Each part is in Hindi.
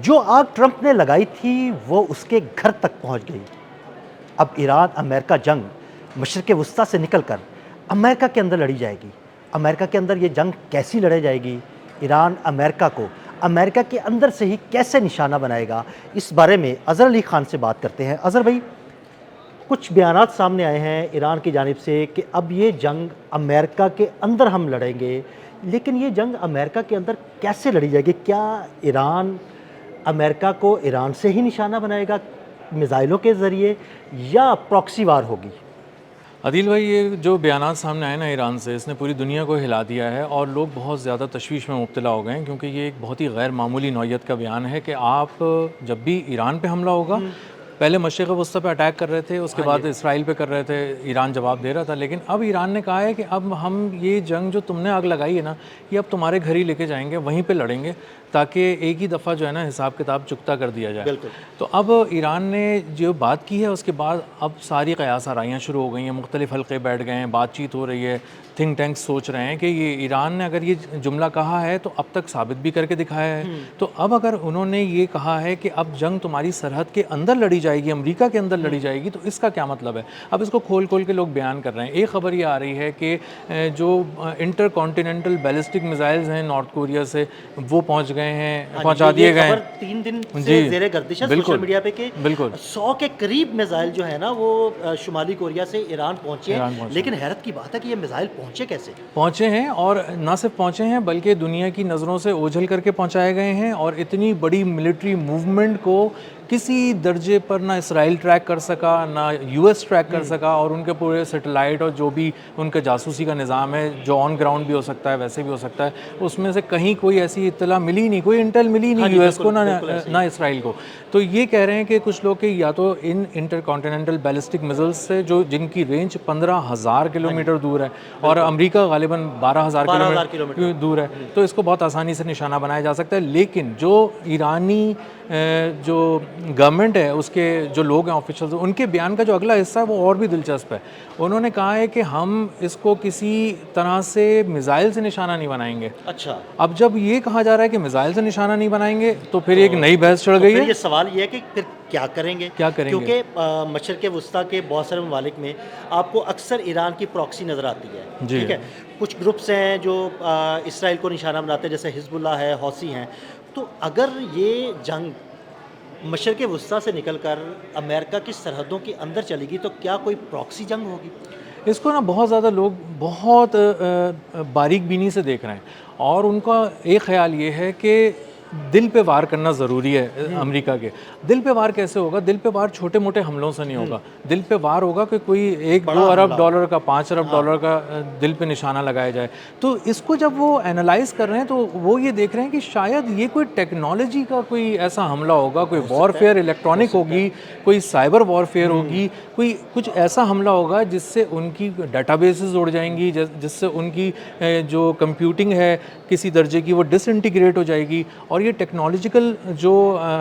जो आग ट्रंप ने लगाई थी वो उसके घर तक पहुंच गई। अब ईरान अमेरिका जंग मशरिक़ वुस्ता से निकलकर अमेरिका के अंदर लड़ी जाएगी। अमेरिका के अंदर ये जंग कैसी लड़ी जाएगी, ईरान अमेरिका को अमेरिका के अंदर से ही कैसे निशाना बनाएगा, इस बारे में अज़हर अली ख़ान से बात करते हैं। अज़हर भाई, कुछ बयानात सामने आए हैं ईरान की जानिब से कि अब ये जंग अमेरिका के अंदर हम लड़ेंगे, लेकिन ये जंग अमेरिका के अंदर कैसे लड़ी जाएगी? क्या ईरान अमेरिका को ईरान से ही निशाना बनाएगा मिज़ाइलों के ज़रिए, या प्रॉक्सी वार होगी? आदिल भाई, ये जो बयानात सामने आए ना ईरान से, इसने पूरी दुनिया को हिला दिया है और लोग बहुत ज़्यादा तशवीश में मुब्तला हो गए हैं, क्योंकि ये एक बहुत ही गैर मामूली नौइयत का बयान है कि आप जब भी ईरान पे हमला होगा, पहले मशरिक़ वस्ता पे अटैक कर रहे थे, उसके बाद इसराइल पे कर रहे थे, ईरान जवाब दे रहा था। लेकिन अब ईरान ने कहा है कि अब हम ये जंग जो तुमने आग लगाई है ना, ये अब तुम्हारे घर ही लेके जाएंगे, वहीं पे लड़ेंगे, ताकि एक ही दफ़ा जो है ना हिसाब किताब चुकता कर दिया जाए। तो अब ईरान ने जो बात की है, उसके बाद अब सारी क़यास आराइयाँ शुरू हो गई हैं, मुख्तलिफ हल्के बैठ गए हैं, बातचीत हो रही है, थिंक टैंक्स सोच रहे हैं कि ये ईरान ने अगर ये जुमला कहा है तो अब तक साबित भी करके दिखाया है। तो अब अगर उन्होंने ये कहा है कि अब जंग तुम्हारी सरहद के अंदर लड़ी जाएगी, अमेरिका के अंदर लड़ी जाएगी, तो इसका क्या मतलब है? अब इसको खोल खोल के लोग बयान कर रहे हैं। एक खबर ये आ रही है कि जो इंटर कॉन्टिनेंटल बैलिस्टिक मिसाइल्स हैं नॉर्थ कोरिया से, वो पहुँच गए हैं, पहुँचा दिए गए हैं। 3 दिन से ज़ेरे गर्दिश है सोशल मीडिया पे कि बिल्कुल 100 के करीब मिसाइल जो है ना वो शुमाली कोरिया से ईरान पहुँचे हैं। लेकिन हैरत की बात है कि ये मिसाइल पहुँचे कैसे? पहुँचे हैं, और ना सिर्फ पहुँचे हैं बल्कि दुनिया की नज़रों से ओझल करके पहुँचाए गए हैं। और इतनी बड़ी मिलिट्री मूवमेंट को किसी दर्जे पर ना इसराइल ट्रैक कर सका, ना यूएस ट्रैक कर सका, और उनके पूरे सैटेलाइट और जो भी उनका जासूसी का निज़ाम है, जो ऑन ग्राउंड भी हो सकता है वैसे भी हो सकता है, उसमें से कहीं कोई ऐसी इत्तला मिली नहीं, कोई इंटेल मिली नहीं यूएस को ना इसराइल को। तो ये कह रहे हैं कि कुछ लोग कि या तो इन इंटरकॉन्टिनेंटल बैलिस्टिक मिसाइल्स से जो जिनकी रेंज 15,000 किलोमीटर दूर है, और अमेरिका गालिबन 12,000 किलोमीटर दूर है, तो इसको बहुत आसानी से निशाना बनाया जा सकता है। लेकिन जो ईरानी जो गवर्नमेंट है, उसके जो लोग हैं ऑफिशियल्स, उनके बयान का जो अगला हिस्सा है वो और भी दिलचस्प है। उन्होंने कहा है कि हम इसको किसी तरह से मिसाइल से निशाना नहीं बनाएंगे। अच्छा, अब जब ये कहा जा रहा है कि मिसाइल से निशाना नहीं बनाएंगे, तो फिर एक नई बहस चढ़ गई है। ये सवाल ये है कि फिर क्या करेंगे? क्योंकि मशरिक़ वुस्ता के बहुत सारे ममालिक में आपको अक्सर ईरान की प्रॉक्सी नज़र आती है, ठीक है। कुछ ग्रुप्स हैं जो इसराइल को निशाना बनाते हैं, जैसे हिजबुल्लाह है, हौसी हैं। तो अगर ये जंग मशरिक़ वुस्ता से निकलकर अमेरिका की सरहदों के अंदर चलेगी, तो क्या कोई प्रॉक्सी जंग होगी? इसको ना बहुत ज़्यादा लोग बहुत बारीक बीनी से देख रहे हैं, और उनका एक ख्याल ये है कि दिल पे वार करना ज़रूरी है। अमेरिका के दिल पे वार कैसे होगा? दिल पे वार छोटे मोटे हमलों से नहीं होगा। दिल पे वार होगा कि कोई 1-2 अरब डॉलर का, 5 अरब डॉलर का दिल पे निशाना लगाया जाए। तो इसको जब वो एनालाइज कर रहे हैं, तो वो ये देख रहे हैं कि शायद ये कोई टेक्नोलॉजी का कोई ऐसा हमला होगा, कोई वॉरफेयर इलेक्ट्रॉनिक होगी, कोई साइबर वॉरफेयर होगी, कोई कुछ ऐसा हमला होगा जिससे उनकी डाटाबेसेस उड़ जाएंगी, जिससे उनकी जो कंप्यूटिंग है किसी दर्जे की, वो डिसइंटीग्रेट हो जाएगी, और ये टेक्नोलॉजिकल जो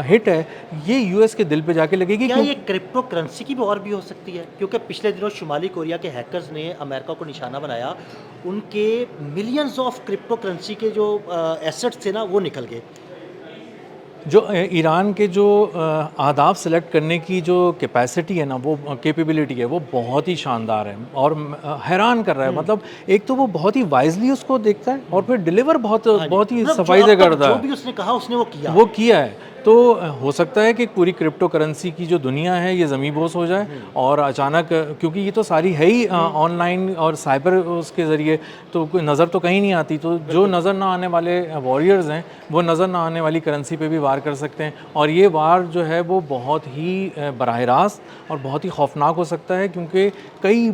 हिट है ये यूएस के दिल पे जाके लगेगी। क्या ये क्रिप्टो करेंसी की भी और भी हो सकती है? क्योंकि पिछले दिनों शुमाली कोरिया के हैकर्स ने अमेरिका को निशाना बनाया, उनके मिलियंस ऑफ क्रिप्टो करेंसी के जो एसेट्स थे ना वो निकल गए। जो ईरान के जो आदाब सेलेक्ट करने की जो कैपेसिटी है ना, वो कैपेबिलिटी है, वो बहुत ही शानदार है और हैरान कर रहा है। मतलब एक तो वो बहुत ही वाइजली उसको देखता है, और फिर डिलीवर बहुत ही सफाई से करता है। जो भी उसने कहा उसने वो किया है। तो हो सकता है कि पूरी क्रिप्टो करेंसी की जो दुनिया है ये ज़मींबोस हो जाए, और अचानक, क्योंकि ये तो सारी है ही ऑनलाइन और साइबर उसके ज़रिए, तो कोई नज़र तो कहीं नहीं आती। तो जो नज़र ना आने वाले वॉरियर्स हैं, वो नज़र ना आने वाली करेंसी पे भी वार कर सकते हैं, और ये वार जो है वो बहुत ही बराह रास्त और बहुत ही खौफनाक हो सकता है, क्योंकि कई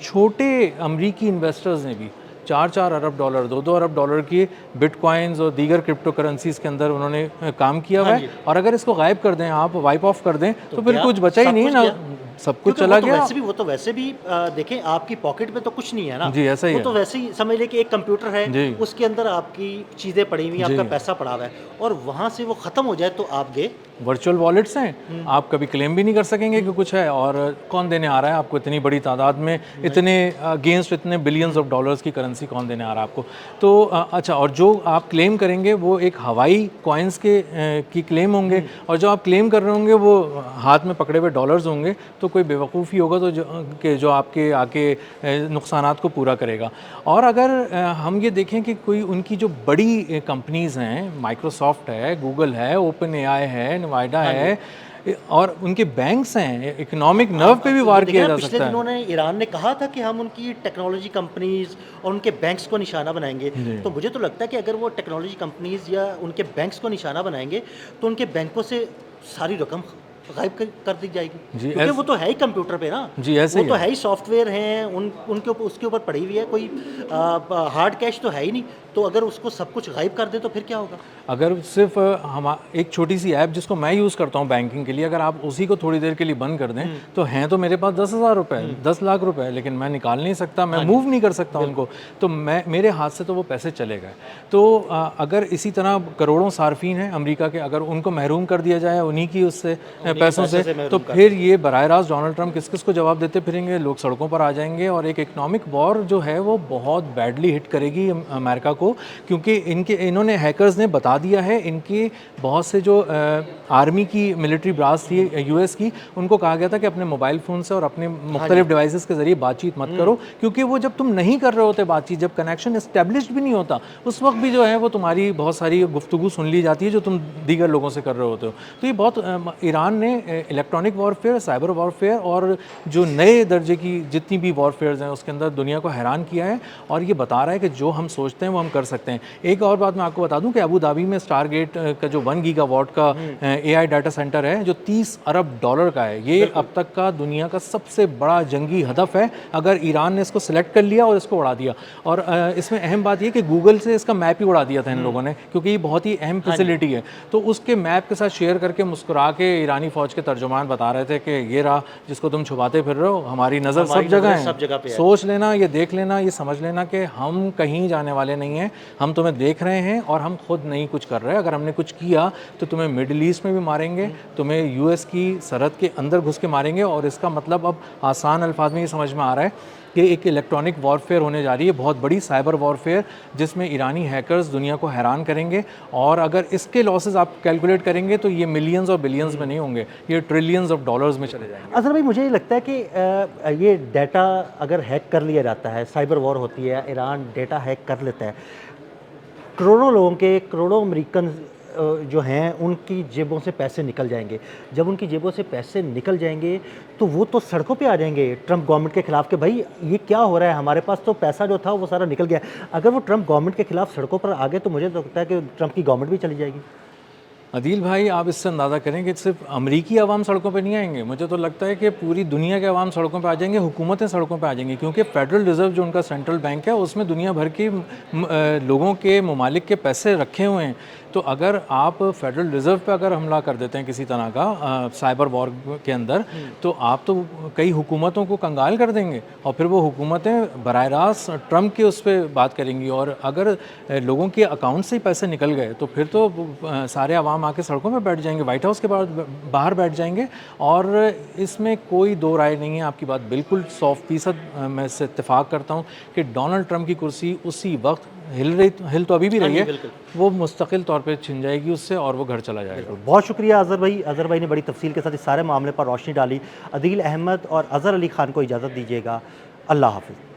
छोटे अमरीकी इन्वेस्टर्स ने भी 4-4 अरब डॉलर, 2-2 अरब डॉलर की बिटकॉइंस और दीगर क्रिप्टो करेंसीज़ के अंदर उन्होंने काम किया हुआ है। और अगर इसको गायब कर दें, आप वाइप ऑफ कर दें, तो फिर कुछ बचा ही नहीं ना। सब कुछ क्योंकि चला गया। वो तो वैसे भी देखें आपकी पॉकेट में तो कुछ नहीं है ना। जी, ऐसा ही वो है। तो वैसे ही समझ लें कि एक कंप्यूटर है, जी। उसके अंदर आपकी चीज़ें पड़ी हुई हैं, जी। आपका पैसा पड़ा हुआ है और वहाँ से वो ख़त्म हो जाए तो आप गए। वर्चुअल वॉलेट्स हैं, आप कभी क्लेम भी नहीं कर सकेंगे कि कुछ है, और कौन देने आ रहा है आपको इतनी बड़ी तादाद में, इतने अगेंस्ट इतने बिलियंस ऑफ डॉलर्स की करेंसी कौन देने आ रहा है आपको। तो अच्छा, और जो आप क्लेम करेंगे वो एक हवाई कॉइन्स के की क्लेम होंगे, और जो आप क्लेम कर रहे होंगे वो हाथ में पकड़े हुए डॉलर्स होंगे। तो कोई बेवकूफ़ ही होगा तो जो आपके आके नुकसानात को पूरा करेगा। और अगर हम ये देखें कि कोई उनकी जो बड़ी कंपनीज़ हैं, माइक्रोसॉफ्ट है, गूगल है, ओपन एआई है, नोएडा है, और उनके बैंक्स हैं, इकोनॉमिक नर्व पे भी वार किया जा पिछले सकता है। दिनों ने ईरान ने कहा था कि हम उनकी टेक्नोलॉजी कंपनीज और उनके बैंक्स को निशाना बनाएंगे। तो मुझे तो लगता है कि अगर वो टेक्नोलॉजी कंपनीज या उनके बैंक्स को निशाना बनाएंगे तो उनके बैंकों से सारी रकम गायब कर दी जाएगी, जी, क्योंकि वो तो है ही कंप्यूटर पे ना। जी, ऐसे वो ही तो है। है ही सॉफ्टवेयर हैं, उनके ऊपर उसके ऊपर पड़ी हुई है, कोई हार्ड कैश तो है ही नहीं। तो अगर उसको सब कुछ गायब कर दे तो फिर क्या होगा? अगर सिर्फ हम एक छोटी सी ऐप जिसको मैं यूज़ करता हूँ बैंकिंग के लिए, अगर आप उसी को थोड़ी देर के लिए बंद कर दें, तो हैं तो मेरे पास 10,000 रुपये, 10 लाख रुपए, लेकिन मैं निकाल नहीं सकता, मैं मूव नहीं कर सकता उनको, तो मेरे हाथ से तो वो पैसे चले गए। तो अगर इसी तरह करोड़ों सार्फिन हैं अमेरिका के, अगर उनको महरूम कर दिया जाए उन्हीं की उससे पैसों से, तो फिर ये बराह रास्त डोनाल्ड ट्रंप किस किस को जवाब देते फिरेंगे, लोग सड़कों पर आ जाएंगे, और एक इकोनॉमिक वॉर जो है वो बहुत बैडली हिट करेगी अमेरिका को, क्योंकि इन्होंने हैकर्स ने बता दिया है, इनके बहुत से जो आर्मी की मिलिट्री ब्रास थी यूएस की, उनको कहा गया था कि अपने मोबाइल फ़ोन से और अपने मुख्तलिफ डिवाइसेस के ज़रिए बातचीत मत करो, क्योंकि वो जब तुम नहीं कर रहे होते बातचीत, जब कनेक्शन इस्टेब्लिश्ड भी नहीं होता, उस वक्त भी जो है वो तुम्हारी बहुत सारी गुफ्तगू सुन ली जाती है जो तुम दीगर लोगों से कर रहे होते हो। तो ये बहुत ईरान ने इलेक्ट्रॉनिक वॉरफेयर, साइबर वॉरफेयर और जो नए दर्जे की जितनी भी वॉरफेयर्स हैं उसके अंदर दुनिया को हैरान किया है, और ये बता रहा है कि जो हम सोचते हैं वो हम कर सकते हैं। एक और बात मैं आपको बता दूं कि अबू धाबी में स्टारगेट का जो 1 गीगावाट का एआई डाटा सेंटर है जो 30 अरब डॉलर का है, ये अब तक का दुनिया का सबसे बड़ा जंगी हदफ है, अगर ईरान ने इसको सिलेक्ट कर लिया और इसको उड़ा दिया। और इसमें अहम बात ये कि गूगल से इसका मैप ही उड़ा दिया था इन लोगों ने, क्योंकि ये बहुत ही अहम फैसिलिटी है। तो उसके मैप के साथ शेयर करके मुस्कुरा के ईरानी फ़ौज के तर्जुमान बता रहे थे कि ये रहा जिसको तुम छुपाते फिर रहे हो, हमारी नज़र सब जगह है, सोच लेना, ये देख लेना, ये समझ लेना कि हम कहीं जाने वाले नहीं हैं, हम तुम्हें देख रहे हैं और हम खुद नहीं कुछ कर रहे। अगर हमने कुछ किया तो तुम्हें मिडिल ईस्ट में भी मारेंगे, तुम्हें यूएस की सरहद के अंदर घुस के मारेंगे। और इसका मतलब अब आसान अल्फाज में ये समझ में आ रहा है कि एक इलेक्ट्रॉनिक वॉरफेयर होने जा रही है, बहुत बड़ी साइबर वॉरफेयर, जिसमें ईरानी हैकर्स दुनिया को हैरान करेंगे। और अगर इसके लॉसेस आप कैलकुलेट करेंगे तो ये मिलियंस और बिलियंस में नहीं होंगे, ये ट्रिलियंस ऑफ डॉलर्स में चले जाएंगे। असल भाई मुझे ये लगता है कि ये डाटा अगर हैक कर लिया जाता है, साइबर वॉर होती है, ईरान डाटा हैक कर लेता है, करोड़ों लोगों के, करोड़ों अमेरिकन जो हैं उनकी जेबों से पैसे निकल जाएंगे। जब उनकी जेबों से पैसे निकल जाएंगे तो वो तो सड़कों पे आ जाएंगे ट्रंप गवर्नमेंट के खिलाफ कि भाई ये क्या हो रहा है, हमारे पास तो पैसा जो था वो सारा निकल गया। अगर वो ट्रंप गवर्नमेंट के खिलाफ सड़कों पर आ गए तो मुझे तो लगता है कि ट्रंप की गवर्नमेंट भी चली जाएगी। अदील भाई, आप इससे अंदाज़ा करें कि सिर्फ अमरीकी अवाम सड़कों पे नहीं आएंगे, मुझे तो लगता है कि पूरी दुनिया के अवाम सड़कों पे आ जाएंगे, हुकूमतें सड़कों पे आ जाएंगी, क्योंकि फेडरल रिज़र्व जो उनका सेंट्रल बैंक है उसमें दुनिया भर के लोगों के, ममालिक के पैसे रखे हुए हैं। तो अगर आप फेडरल रिज़र्व पे अगर हमला कर देते हैं किसी तरह का साइबर वॉर के अंदर, तो आप तो कई हुकूमतों को कंगाल कर देंगे, और फिर वो हुकूमतें बराह रास्त ट्रंप के उस पर बात करेंगी। और अगर लोगों के अकाउंट से ही पैसे निकल गए तो फिर तो सारे अवाम आके सड़कों में बैठ जाएंगे, वाइट हाउस के बाहर बैठ जाएंगे। और इसमें कोई दो राय नहीं है, आपकी बात बिल्कुल 100% मैं इससे इत्तेफाक करता हूँ कि डोनाल्ड ट्रंप की कुर्सी उसी वक्त हिल तो अभी भी रही है, वो मुस्तकिल तौर पे छिन जाएगी उससे और वो घर चला जाएगा। बहुत शुक्रिया अज़हर भाई ने बड़ी तफसील के साथ इस सारे मामले पर रोशनी डाली। अदील अहमद और अज़हर अली ख़ान को इजाज़त दीजिएगा। अल्लाह हाफ़िज़।